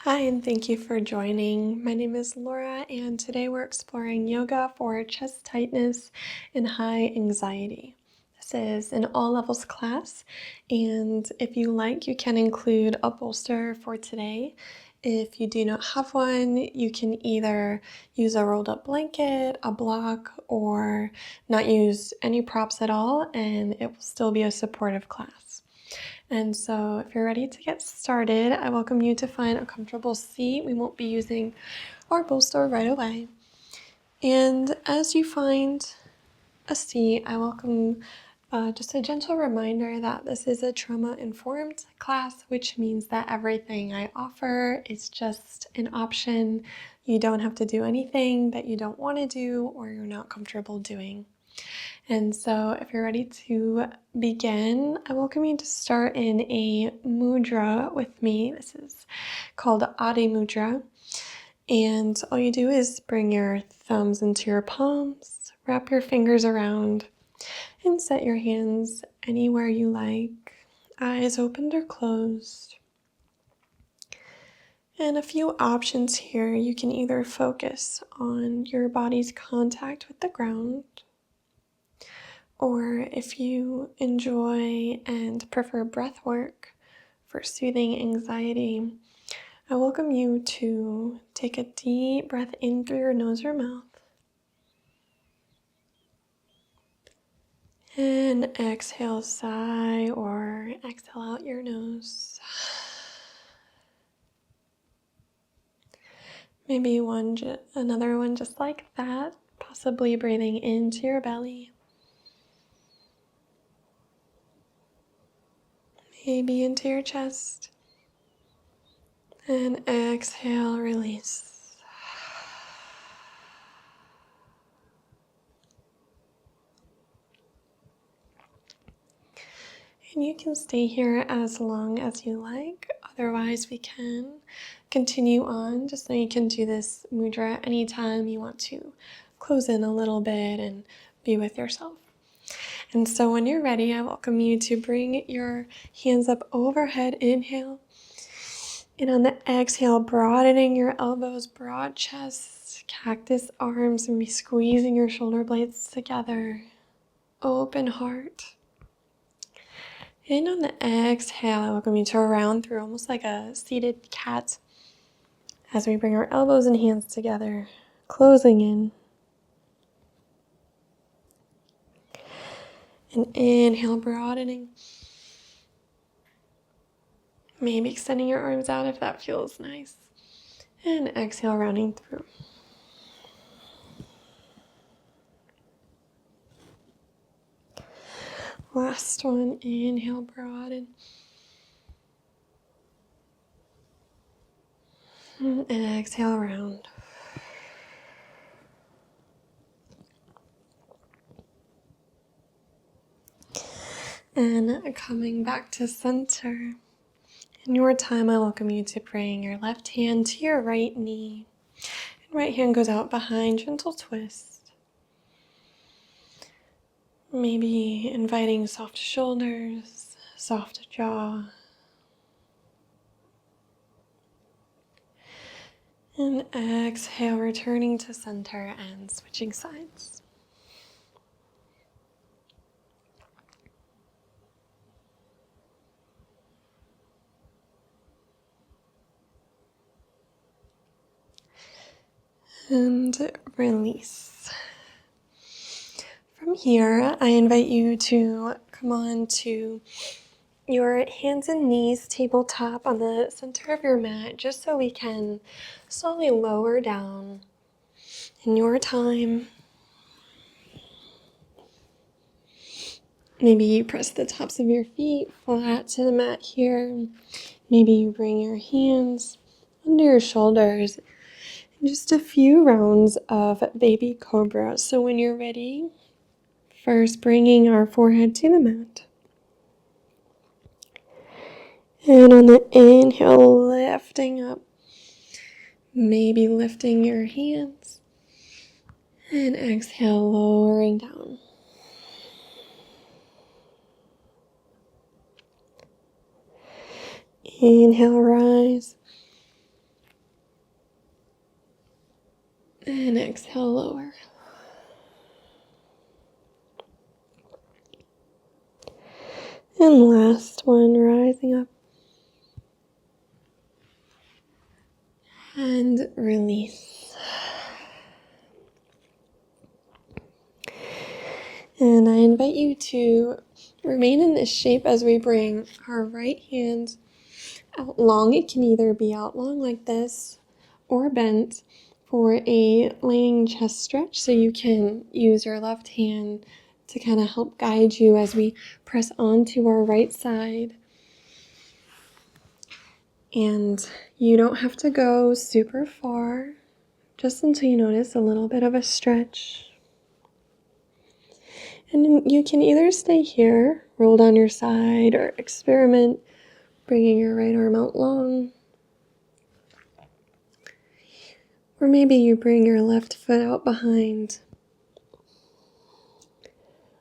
Hi, and thank you for joining. My name is Laura, and today we're exploring yoga for chest tightness and high anxiety. This is an all levels class, and if you like, you can include a bolster for today. If you do not have one, you can either use a rolled up blanket, a block, or not use any props at all, and it will still be a supportive class. And so if you're ready to get started, I welcome you to find a comfortable seat. We won't be using our bolster right away. And as you find a seat, I welcome just a gentle reminder that this is a trauma-informed class, which means that everything I offer is just an option. You don't have to do anything that you don't want to do or you're not comfortable doing. And so if you're ready to begin, I welcome you to start in a mudra with me. This is called Adi Mudra. And all you do is bring your thumbs into your palms, wrap your fingers around, and set your hands anywhere you like, eyes opened or closed. And a few options here. You can either focus on your body's contact with the ground, or if you enjoy and prefer breath work for soothing anxiety, I welcome you to take a deep breath in through your nose or mouth and exhale, sigh, or exhale out your nose. Maybe another one just like that, possibly breathing into your belly. Maybe into your chest. And exhale, release. And you can stay here as long as you like. Otherwise, we can continue on. Just know you can do this mudra anytime you want to close in a little bit and be with yourself. And so when you're ready, I welcome you to bring your hands up overhead. Inhale. And on the exhale, broadening your elbows, broad chest, cactus arms, and be squeezing your shoulder blades together. Open heart. And on the exhale, I welcome you to round through almost like a seated cat as we bring our elbows and hands together, closing in. And inhale, broadening. Maybe extending your arms out if that feels nice. And exhale, rounding through. Last one, inhale, broaden. And exhale, round. And coming back to center. In your time, I welcome you to bring your left hand to your right knee. And right hand goes out behind, gentle twist. Maybe inviting soft shoulders, soft jaw. And exhale, returning to center and switching sides. And release. From here, I invite you to come on to your hands and knees tabletop on the center of your mat, just so we can slowly lower down in your time. Maybe you press the tops of your feet flat to the mat here. Maybe you bring your hands under your shoulders. Just a few rounds of baby Cobra. So when you're ready, first bringing our forehead to the mat. And on the inhale, lifting up. Maybe lifting your hands. And exhale, lowering down. Inhale, rise. And exhale, lower. And last one, rising up. And release. And I invite you to remain in this shape as we bring our right hand out long. It can either be out long like this or bent for a laying chest stretch. So you can use your left hand to kind of help guide you as we press onto our right side. And you don't have to go super far, just until you notice a little bit of a stretch. And you can either stay here, rolled on your side, or experiment bringing your right arm out long. Or maybe you bring your left foot out behind.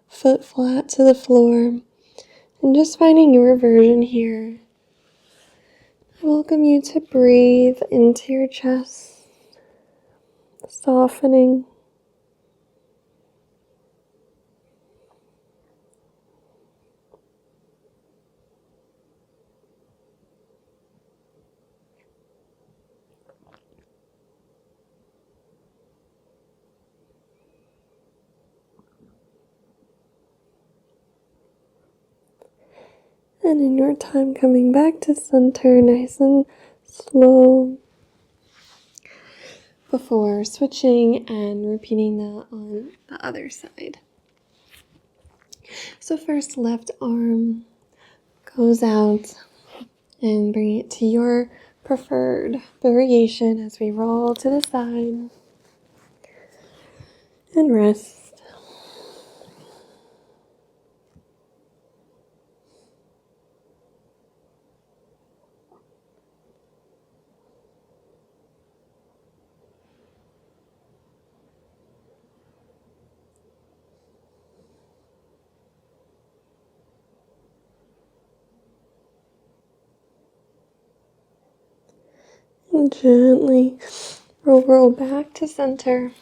Foot flat to the floor. And just finding your version here. I welcome you to breathe into your chest, softening. And in your time coming back to center, nice and slow, before switching and repeating that on the other side. So first, left arm goes out and bring it to your preferred variation as we roll to the side and rest. And gently roll back to center.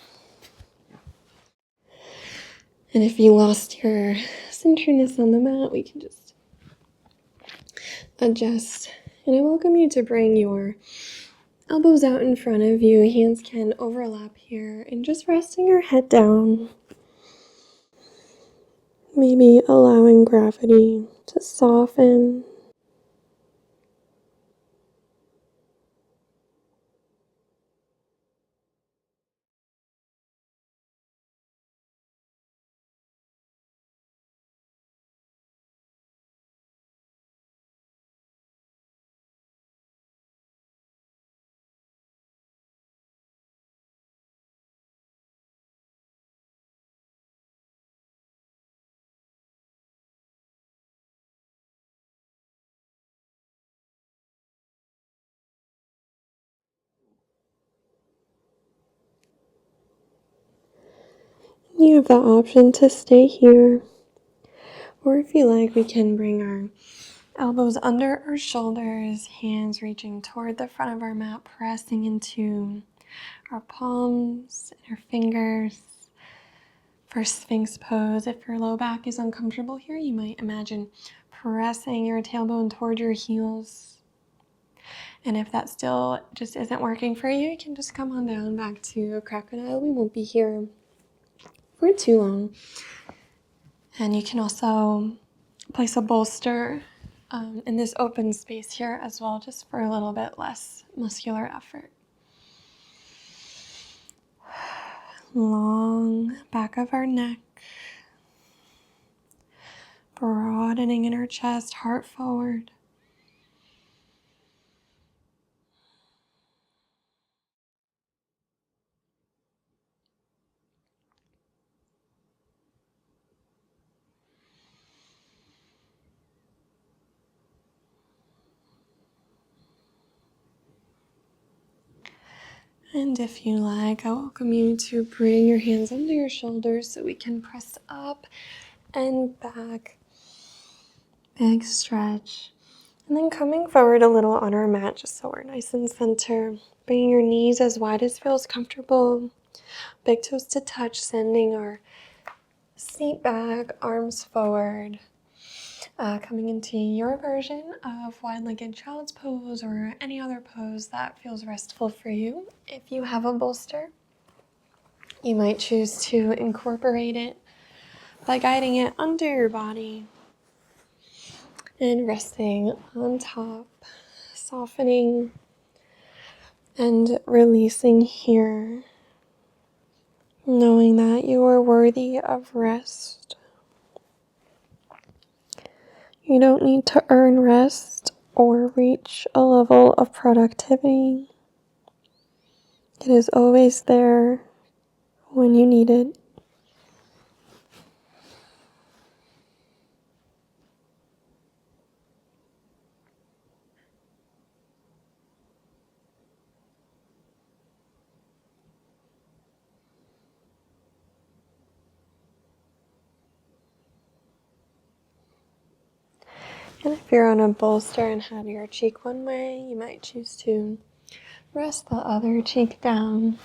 And if you lost your centeredness on the mat, we can just adjust. And I welcome you to bring your elbows out in front of you. Hands can overlap here. And just resting your head down. Maybe allowing gravity to soften. You have the option to stay here. Or if you like, we can bring our elbows under our shoulders, hands reaching toward the front of our mat, pressing into our palms and our fingers. For Sphinx pose, if your low back is uncomfortable here, you might imagine pressing your tailbone toward your heels. And if that still just isn't working for you, you can just come on down back to Crocodile. We won't be here for too long. And you can also place a bolster in this open space here as well, just for a little bit less muscular effort. Long back of our neck, broadening in our chest, heart forward. And if you like, I welcome you to bring your hands under your shoulders so we can press up and back. Big stretch. And then coming forward a little on our mat just so we're nice and center. Bringing your knees as wide as feels comfortable. Big toes to touch, sending our seat back, arms forward. Coming into your version of wide-legged child's pose or any other pose that feels restful for you. If you have a bolster, you might choose to incorporate it by guiding it under your body and resting on top, softening and releasing here, knowing that you are worthy of rest. You don't need to earn rest or reach a level of productivity. It is always there when you need it. And if you're on a bolster and have your cheek one way, you might choose to rest the other cheek down.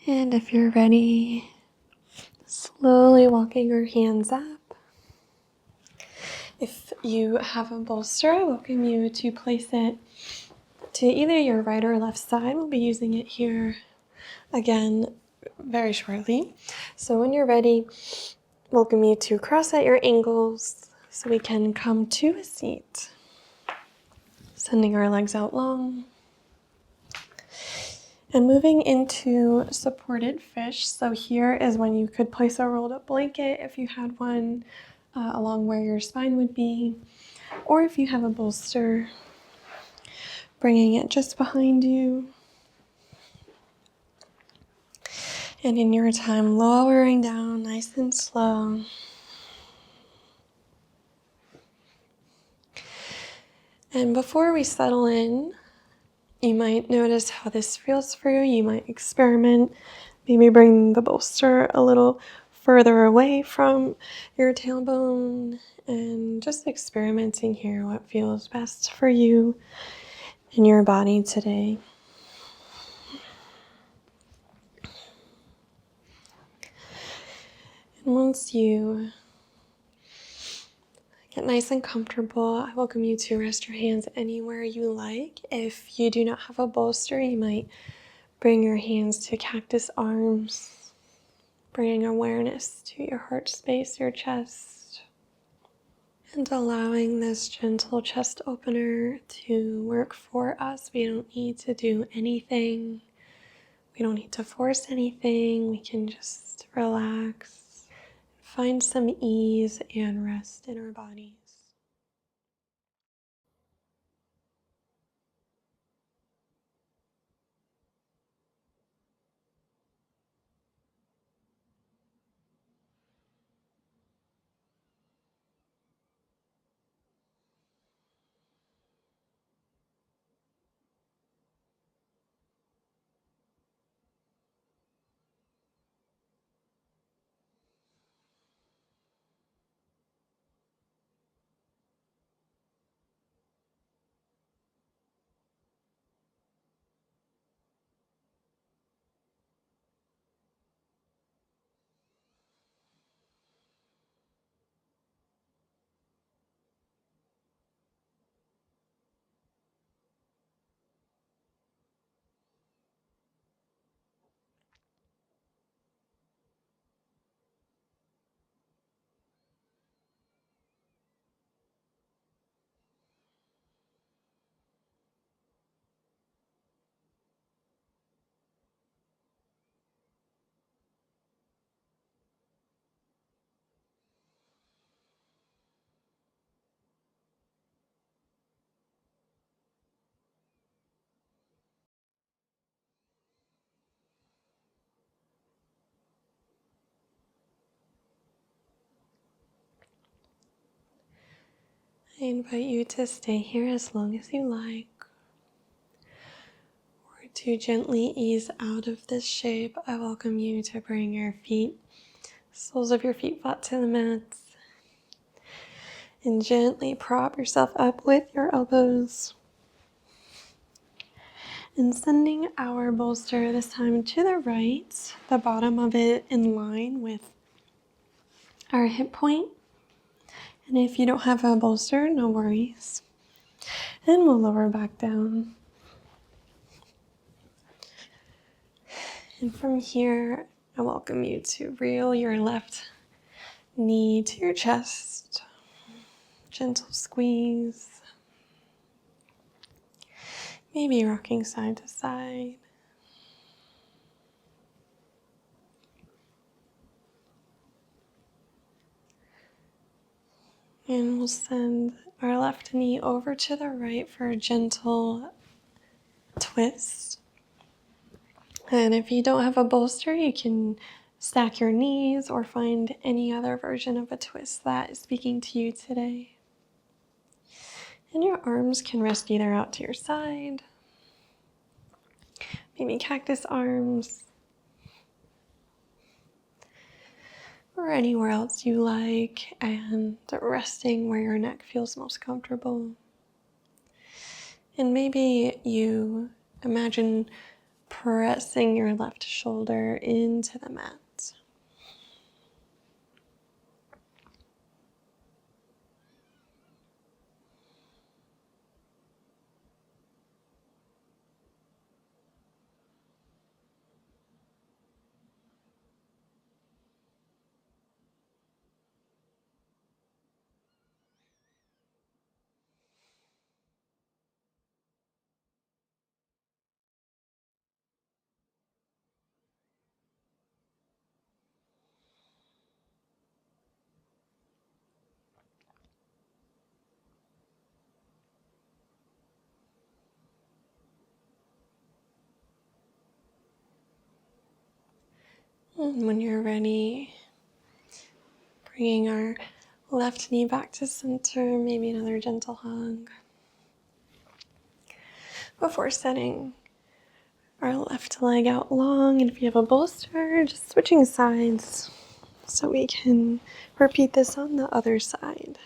And if you're ready, slowly walking your hands up. If you have a bolster, I welcome you to place it to either your right or left side. We'll be using it here again very shortly. So when you're ready, welcome you to cross at your ankles so we can come to a seat. Sending our legs out long. And moving into supported fish. So here is when you could place a rolled up blanket if you had one along where your spine would be. Or if you have a bolster, bringing it just behind you. And in your time, lowering down nice and slow. And before we settle in, you might notice how this feels for you. You might experiment, maybe bring the bolster a little further away from your tailbone and just experimenting here what feels best for you and your body today. And once you get nice and comfortable, I welcome you to rest your hands anywhere you like. If you do not have a bolster, you might bring your hands to cactus arms, bringing awareness to your heart space, your chest, and allowing this gentle chest opener to work for us. We don't need to do anything. We don't need to force anything. We can just relax, find some ease and rest in our bodies. I invite you to stay here as long as you like, or to gently ease out of this shape. I welcome you to bring your feet, soles of your feet flat to the mats, and gently prop yourself up with your elbows. And sending our bolster this time to the right, the bottom of it in line with our hip point. And if you don't have a bolster, no worries. And we'll lower back down. And from here, I welcome you to reel your left knee to your chest. Gentle squeeze. Maybe rocking side to side. And we'll send our left knee over to the right for a gentle twist. And if you don't have a bolster, you can stack your knees or find any other version of a twist that is speaking to you today. And your arms can rest either out to your side, maybe cactus arms, or anywhere else you like, and resting where your neck feels most comfortable. And maybe you imagine pressing your left shoulder into the mat. And when you're ready, bringing our left knee back to center, maybe another gentle hug. Before setting our left leg out long, and if you have a bolster, just switching sides so we can repeat this on the other side.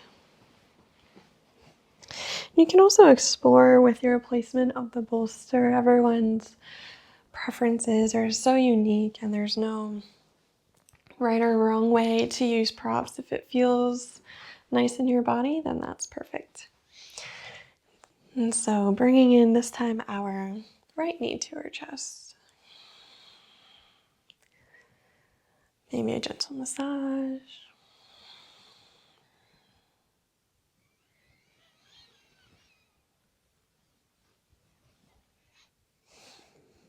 You can also explore with your placement of the bolster. Everyone's preferences are so unique, and there's no right or wrong way to use props. If it feels nice in your body, then that's perfect. And so bringing in this time our right knee to our chest. Maybe a gentle massage.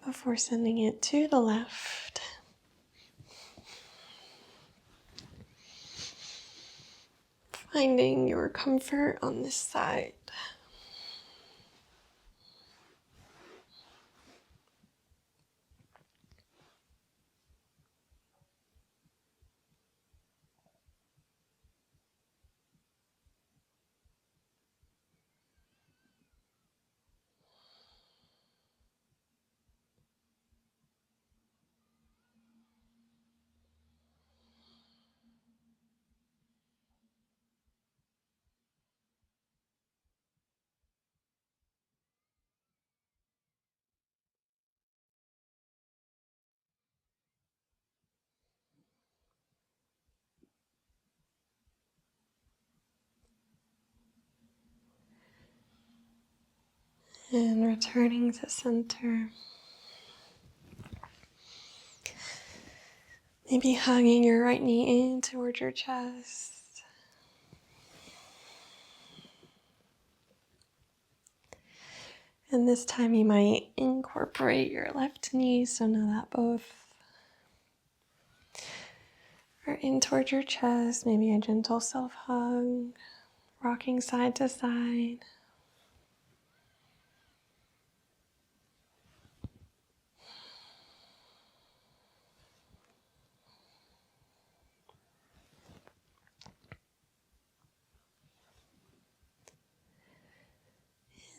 Before sending it to the left. Finding your comfort on this side. And returning to center. Maybe hugging your right knee in towards your chest. And this time you might incorporate your left knee, so now that both are in towards your chest. Maybe a gentle self-hug, rocking side to side.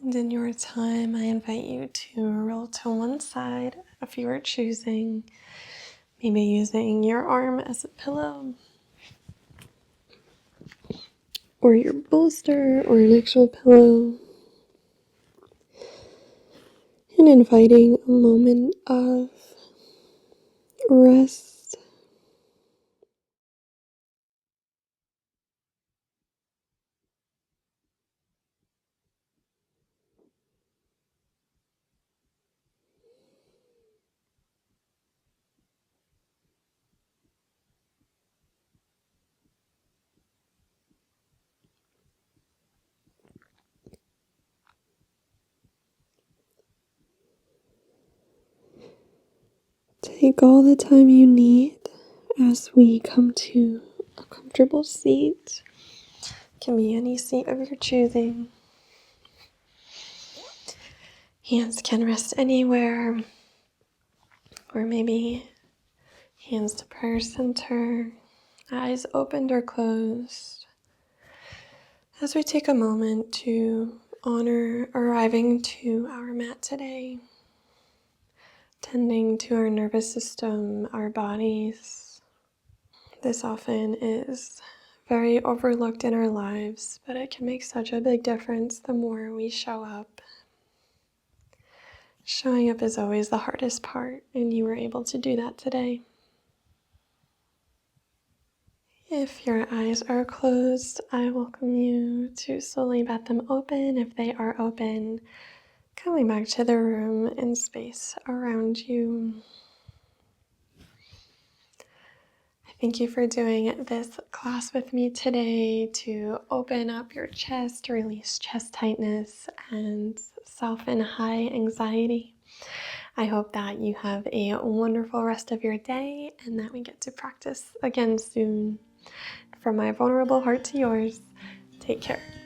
And in your time, I invite you to roll to one side if you are choosing, maybe using your arm as a pillow, or your bolster, or an actual pillow, and inviting a moment of rest. Take all the time you need as we come to a comfortable seat. It can be any seat of your choosing. Hands can rest anywhere, or maybe hands to prayer center, eyes opened or closed. As we take a moment to honor arriving to our mat today, tending to our nervous system, our bodies. This often is very overlooked in our lives, but it can make such a big difference the more we show up. Showing up is always the hardest part, and you were able to do that today. If your eyes are closed, I welcome you to slowly bat them open. If they are open, coming back to the room and space around you. Thank you for doing this class with me today to open up your chest, release chest tightness, and soften high anxiety. I hope that you have a wonderful rest of your day and that we get to practice again soon. From my vulnerable heart to yours, take care.